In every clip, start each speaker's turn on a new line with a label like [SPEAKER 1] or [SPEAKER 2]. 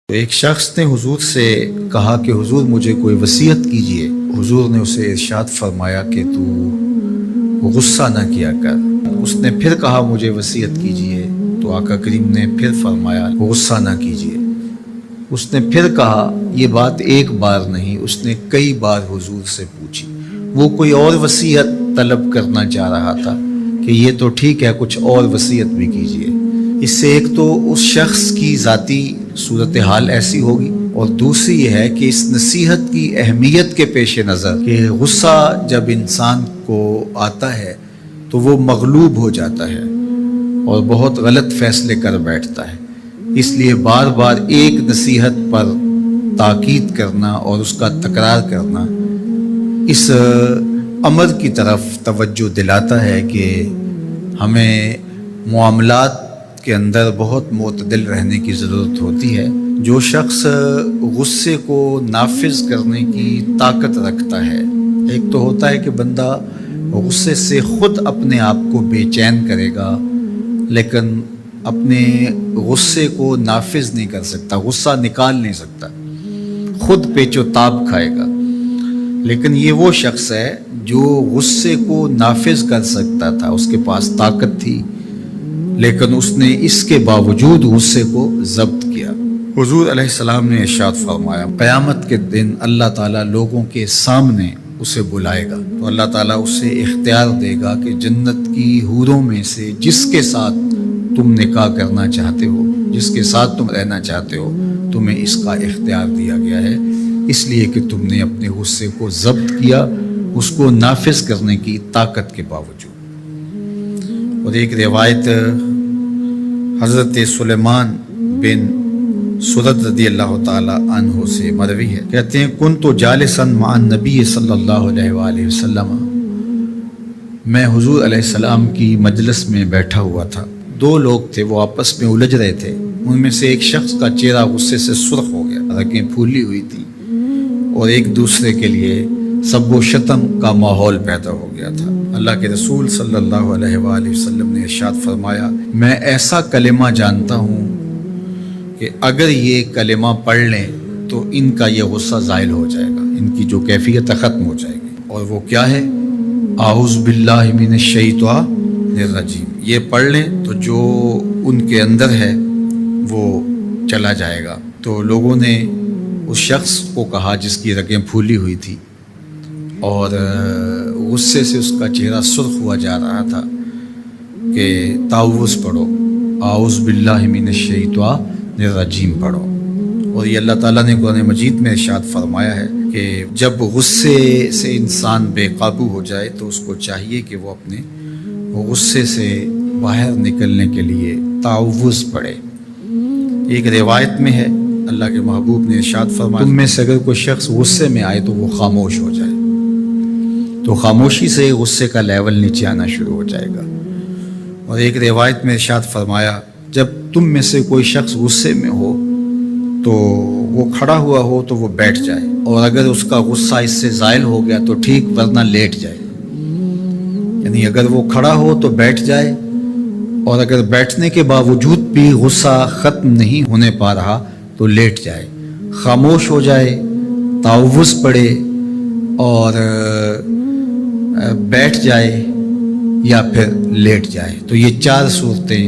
[SPEAKER 1] تو ایک شخص نے حضور سے کہا کہ حضور مجھے کوئی وصیت کیجئے۔ حضور نے اسے ارشاد فرمایا کہ تو غصہ نہ کیا کر۔ اس نے پھر کہا مجھے وصیت کیجئے، تو آقا کریم نے پھر فرمایا غصہ نہ کیجئے۔ اس نے پھر کہا، یہ بات ایک بار نہیں، اس نے کئی بار حضور سے پوچھی۔ وہ کوئی اور وصیت طلب کرنا چاہ رہا تھا کہ یہ تو ٹھیک ہے، کچھ اور وصیت بھی کیجئے۔ اس سے ایک تو اس شخص کی ذاتی صورتحال ایسی ہوگی، اور دوسری یہ ہے کہ اس نصیحت کی اہمیت کے پیش نظر کہ غصہ جب انسان کو آتا ہے تو وہ مغلوب ہو جاتا ہے اور بہت غلط فیصلے کر بیٹھتا ہے۔ اس لیے بار بار ایک نصیحت پر تاکید کرنا اور اس کا تکرار کرنا اس امر کی طرف توجہ دلاتا ہے کہ ہمیں معاملات کے اندر بہت معتدل رہنے کی ضرورت ہوتی ہے۔ جو شخص غصے کو نافذ کرنے کی طاقت رکھتا ہے، ایک تو ہوتا ہے کہ بندہ غصے سے خود اپنے آپ کو بے چین کرے گا، لیکن اپنے غصے کو نافذ نہیں کر سکتا، غصہ نکال نہیں سکتا، خود پیچ و تاب کھائے گا۔ لیکن یہ وہ شخص ہے جو غصے کو نافذ کر سکتا تھا، اس کے پاس طاقت تھی، لیکن اس نے اس کے باوجود غصے کو ضبط کیا۔ حضور علیہ السلام نے ارشاد فرمایا، قیامت کے دن اللہ تعالیٰ لوگوں کے سامنے اسے بلائے گا، تو اللہ تعالیٰ اسے اختیار دے گا کہ جنت کی حوروں میں سے جس کے ساتھ تم نکاح کرنا چاہتے ہو، جس کے ساتھ تم رہنا چاہتے ہو، تمہیں اس کا اختیار دیا گیا ہے، اس لیے کہ تم نے اپنے غصے کو ضبط کیا، اس کو نافذ کرنے کی طاقت کے باوجود۔ اور ایک روایت حضرت سلیمان بن سرد رضی اللہ تعالی عنہ سے مروی ہے، کہتے ہیں کنت جالسا مع النبی صلی اللہ علیہ وآلہ وسلم، میں حضور علیہ السلام کی مجلس میں بیٹھا ہوا تھا۔ دو لوگ تھے، وہ آپس میں الجھ رہے تھے۔ ان میں سے ایک شخص کا چہرہ غصے سے سرخ ہو گیا، رگیں پھولی ہوئی تھی، اور ایک دوسرے کے لیے سب و شتم کا ماحول پیدا ہو گیا تھا۔ اللہ کے رسول صلی اللہ علیہ وآلہ وسلم نے ارشاد فرمایا، میں ایسا کلمہ جانتا ہوں کہ اگر یہ کلمہ پڑھ لیں تو ان کا یہ غصہ زائل ہو جائے گا، ان کی جو کیفیت ختم ہو جائے گی۔ اور وہ کیا ہے؟ اعوذ باللہ من الشیطان الرجیم۔ یہ پڑھ لیں تو جو ان کے اندر ہے وہ چلا جائے گا۔ تو لوگوں نے اس شخص کو کہا جس کی رگیں پھولی ہوئی تھی اور غصے سے اس کا چہرہ سرخ ہوا جا رہا تھا کہ تعوذ پڑھو، اعوذ باللہ من الشیطان الرجیم پڑھو۔ اور یہ اللہ تعالیٰ نے قرآن مجید میں ارشاد فرمایا ہے کہ جب غصے سے انسان بے قابو ہو جائے تو اس کو چاہیے کہ وہ اپنے غصے سے باہر نکلنے کے لیے تعوذ پڑھے۔ ایک روایت میں ہے اللہ کے محبوب نے ارشاد فرمایا، تم میں سے اگر کوئی شخص غصے میں آئے تو وہ خاموش ہو جائے، تو خاموشی سے غصے کا لیول نیچے آنا شروع ہو جائے گا۔ اور ایک روایت میں ارشاد فرمایا، جب تم میں سے کوئی شخص غصے میں ہو تو وہ کھڑا ہوا ہو تو وہ بیٹھ جائے، اور اگر اس کا غصہ اس سے زائل ہو گیا تو ٹھیک، ورنہ لیٹ جائے۔ یعنی اگر وہ کھڑا ہو تو بیٹھ جائے، اور اگر بیٹھنے کے باوجود بھی غصہ ختم نہیں ہونے پا رہا تو لیٹ جائے، خاموش ہو جائے، تعوذ پڑھے اور بیٹھ جائے یا پھر لیٹ جائے۔ تو یہ چار صورتیں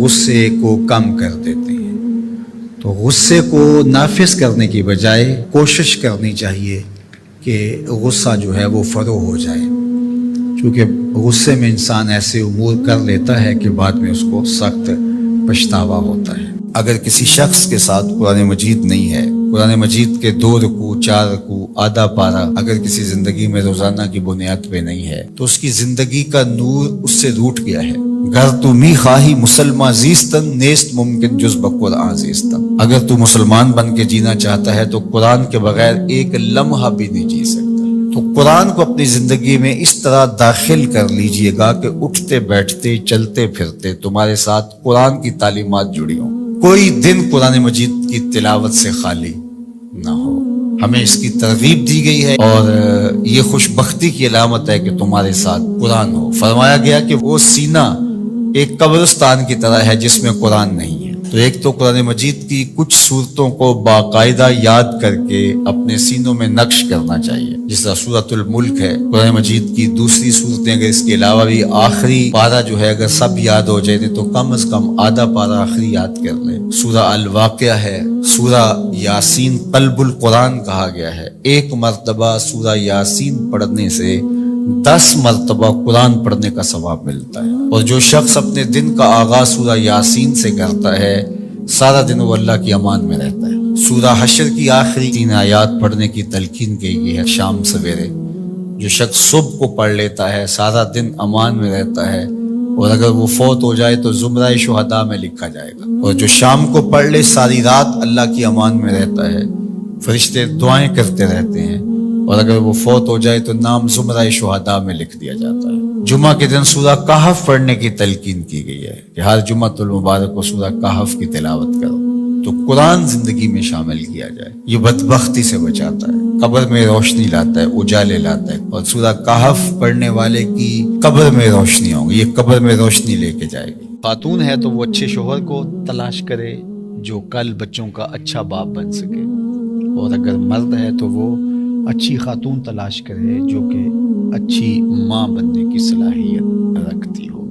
[SPEAKER 1] غصے کو کم کر دیتی ہیں۔ تو غصے کو نافذ کرنے کی بجائے کوشش کرنی چاہیے کہ غصہ جو ہے وہ فروغ ہو جائے، کیونکہ غصے میں انسان ایسے امور کر لیتا ہے کہ بعد میں اس کو سخت پچھتاوا ہوتا ہے۔ اگر کسی شخص کے ساتھ قرآن مجید نہیں ہے، قرآن مجید کے 2 رکوع 4 رکوع آدھا پارہ اگر کسی زندگی میں روزانہ کی بنیاد پہ نہیں ہے تو اس کی زندگی کا نور اس سے روٹ گیا ہے۔ گر تو می خواہی مسلمہ زیستن نیست ممکن جز بقرآن زیستن، اگر تو مسلمان بن کے جینا چاہتا ہے تو قرآن کے بغیر ایک لمحہ بھی نہیں جی سکتا۔ تو قرآن کو اپنی زندگی میں اس طرح داخل کر لیجئے گا کہ اٹھتے بیٹھتے چلتے پھرتے تمہارے ساتھ قرآن کی تعلیمات جڑی ہوں، کوئی دن قرآن مجید کی تلاوت سے خالی نہ ہو۔ ہمیں اس کی ترغیب دی گئی ہے، اور یہ خوش بختی کی علامت ہے کہ تمہارے ساتھ قرآن ہو۔ فرمایا گیا کہ وہ سینہ ایک قبرستان کی طرح ہے جس میں قرآن نہیں ہے۔ تو ایک تو قرآن مجید کی کچھ صورتوں کو باقاعدہ یاد کر کے اپنے سینوں میں نقش کرنا چاہیے، جس طرح سورۃ الملک ہے قرآن مجید کی دوسری صورتیں، اگر اس کے علاوہ بھی آخری پارہ جو ہے اگر سب یاد ہو جائے تو کم از کم آدھا پارہ آخری یاد کر لیں۔ سورہ الواقعہ ہے، سورہ یاسین قلب القرآن کہا گیا ہے، ایک مرتبہ سورہ یاسین پڑھنے سے 10 مرتبہ قرآن پڑھنے کا ثواب ملتا ہے، اور جو شخص اپنے دن کا آغاز سورہ یاسین سے کرتا ہے سارا دن وہ اللہ کی امان میں رہتا ہے۔ سورہ حشر کی آخری 3 آیات پڑھنے کی تلقین کی گئی ہے شام سویرے، جو شخص صبح کو پڑھ لیتا ہے سارا دن امان میں رہتا ہے، اور اگر وہ فوت ہو جائے تو زمرہ شہداء میں لکھا جائے گا، اور جو شام کو پڑھ لے ساری رات اللہ کی امان میں رہتا ہے، فرشتے دعائیں کرتے رہتے ہیں، اور اگر وہ فوت ہو جائے تو نام زمرہ شہداء میں لکھ دیا جاتا ہے۔ جمعہ کے دن سورہ کہف پڑھنے کی تلقین کی گئی ہے کہ ہر جمعۃ المبارک کو سورہ کہف کی تلاوت کرو، تو قرآن زندگی میں شامل کیا جائے، یہ بدبختی سے بچاتا ہے، قبر میں روشنی لاتا ہے، اجالے لاتا ہے، اور سورہ کہف پڑھنے والے کی قبر میں روشنی ہوگی، یہ قبر میں روشنی لے کے جائے گی۔ خاتون ہے تو وہ اچھے شوہر کو تلاش کرے جو کل بچوں کا اچھا باپ بن سکے، اور اگر مرد ہے تو وہ اچھی خاتون تلاش کرے جو کہ اچھی ماں بننے کی صلاحیت رکھتی ہو۔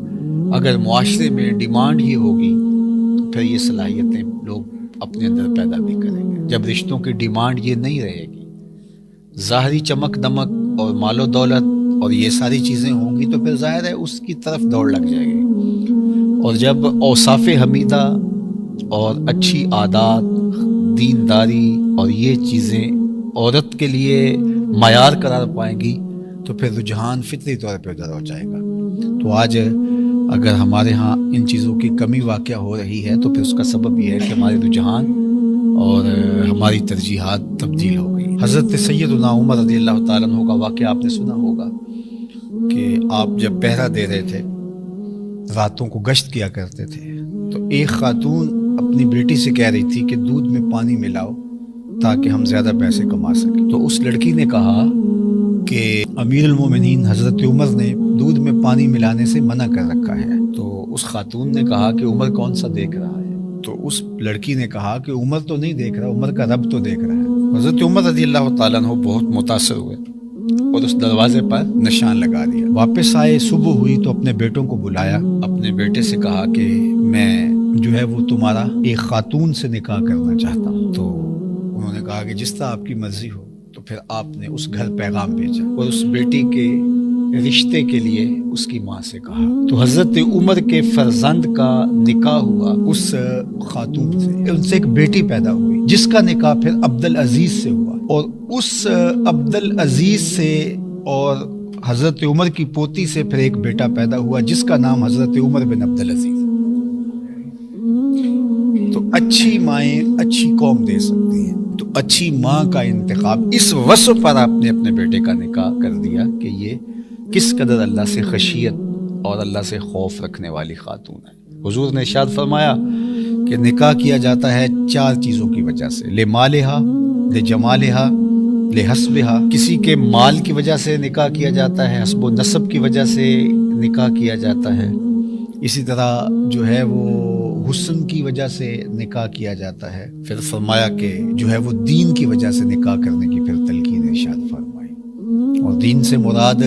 [SPEAKER 1] اگر معاشرے میں ڈیمانڈ ہی ہوگی تو پھر یہ صلاحیتیں لوگ اپنے اندر پیدا بھی کریں گے۔ جب رشتوں کی ڈیمانڈ یہ نہیں رہے گی، ظاہری چمک دمک اور مال و دولت اور یہ ساری چیزیں ہوں گی، تو پھر ظاہر ہے اس کی طرف دوڑ لگ جائے گی، اور جب اوصاف حمیدہ اور اچھی عادات، دینداری اور یہ چیزیں عورت کے لیے معیار قرار پائیں گی تو پھر رجحان فطری طور پہ ادھر ہو جائے گا۔ تو آج اگر ہمارے ہاں ان چیزوں کی کمی واقع ہو رہی ہے تو پھر اس کا سبب یہ ہے کہ ہمارے رجحان اور ہماری ترجیحات تبدیل ہو گئی۔ حضرت سیدنا عمر رضی اللہ تعالیٰ عنہ کا واقعہ آپ نے سنا ہوگا کہ آپ جب پہرا دے رہے تھے، راتوں کو گشت کیا کرتے تھے، تو ایک خاتون اپنی بیٹی سے کہہ رہی تھی کہ دودھ میں پانی ملاؤ تاکہ ہم زیادہ پیسے کما سکیں۔ تو اس لڑکی نے کہا کہ امیر المومنین حضرت عمر نے دودھ میں پانی ملانے سے منع کر رکھا ہے۔ تو اس خاتون نے کہا کہ عمر کون سا دیکھ رہا ہے؟ تو اس لڑکی نے کہا کہ عمر تو نہیں دیکھ رہا، عمر کا رب تو دیکھ رہا ہے۔ حضرت عمر رضی اللہ تعالیٰ عنہ بہت متاثر ہوئے اور اس دروازے پر نشان لگا دیا۔ واپس آئے، صبح ہوئی تو اپنے بیٹوں کو بلایا، اپنے بیٹے سے کہا کہ میں جو ہے وہ تمہارا ایک خاتون سے نکاح کرنا چاہتا ہوں۔ تو انہوں نے کہا کہ جس طرح آپ کی مرضی ہو۔ تو پھر آپ نے اس گھر پیغام بھیجا اور اس بیٹی کے رشتے کے لیے اس کی ماں سے کہا۔ تو حضرت عمر کے فرزند کا نکاح ہوا اس خاتون سے، ان سے ایک بیٹی پیدا ہوئی جس کا نکاح پھر عبدالعزیز سے ہوا، اور اس عبدالعزیز سے اور حضرت عمر کی پوتی سے پھر ایک بیٹا پیدا ہوا جس کا نام حضرت عمر بن عبدالعزیز۔ تو اچھی مائیں اچھی قوم دے سکتی ہیں، تو اچھی ماں کا انتخاب اس وصف پر آپ نے اپنے بیٹے کا نکاح کر دیا کہ یہ کس قدر اللہ سے خشیت اور اللہ سے خوف رکھنے والی خاتون ہے۔ حضور نے ارشاد فرمایا کہ نکاح کیا جاتا ہے 4 چیزوں کی وجہ سے، لمالہا، لجمالہا، لحسبہا۔ کسی کے مال کی وجہ سے نکاح کیا جاتا ہے، حسب و نسب کی وجہ سے نکاح کیا جاتا ہے، اسی طرح جو ہے وہ حسن کی وجہ سے نکاح کیا جاتا ہے۔ پھر فرمایا کہ جو ہے وہ دین کی وجہ سے نکاح کرنے کی پھر تلقین ارشاد فرمائی، اور دین سے مراد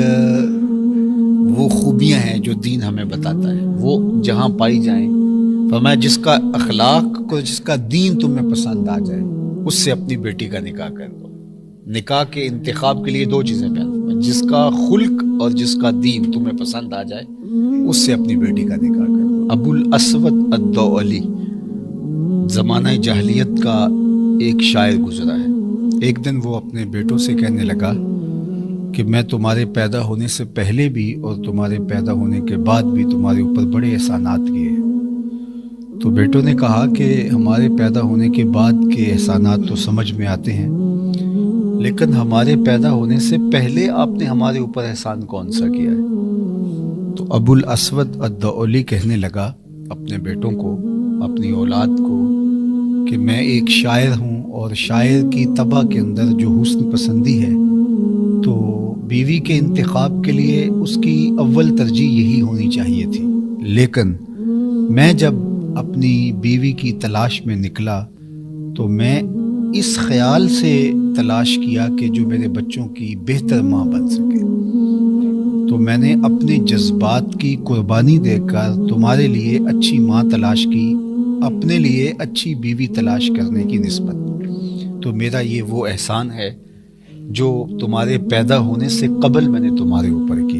[SPEAKER 1] وہ خوبیاں ہیں جو دین ہمیں بتاتا ہے، وہ جہاں پائی جائیں۔ فرمایا جس کا اخلاق کو، جس کا دین تمہیں پسند آ جائے اس سے اپنی بیٹی کا نکاح کر دو۔ نکاح کے انتخاب کے لیے 2 چیزیں بیان، جس کا خلق اور جس کا دین تمہیں پسند آ جائے اس سے اپنی بیٹی کا نکاح کر دو۔ ابو الاسود الدؤلی زمانہ جاہلیت کا ایک شاعر گزرا ہے۔ ایک دن وہ اپنے بیٹوں سے کہنے لگا کہ میں تمہارے پیدا ہونے سے پہلے بھی اور تمہارے پیدا ہونے کے بعد بھی تمہارے اوپر بڑے احسانات کیے ہیں۔ تو بیٹوں نے کہا کہ ہمارے پیدا ہونے کے بعد کے احسانات تو سمجھ میں آتے ہیں، لیکن ہمارے پیدا ہونے سے پہلے آپ نے ہمارے اوپر احسان کون سا کیا ہے؟ تو ابو الاسود الدؤلی کہنے لگا اپنے بیٹوں کو، اپنی اولاد کو، کہ میں ایک شاعر ہوں، اور شاعر کی طبع کے اندر جو حسن پسندی ہے تو بیوی کے انتخاب کے لیے اس کی اول ترجیح یہی ہونی چاہیے تھی، لیکن میں جب اپنی بیوی کی تلاش میں نکلا تو میں اس خیال سے تلاش کیا کہ جو میرے بچوں کی بہتر ماں بن سکے، تو میں نے اپنے جذبات کی قربانی دے کر تمہارے لیے اچھی ماں تلاش کی، اپنے لیے اچھی بیوی تلاش کرنے کی نسبت۔ تو میرا یہ وہ احسان ہے جو تمہارے پیدا ہونے سے قبل میں نے تمہارے اوپر کیا۔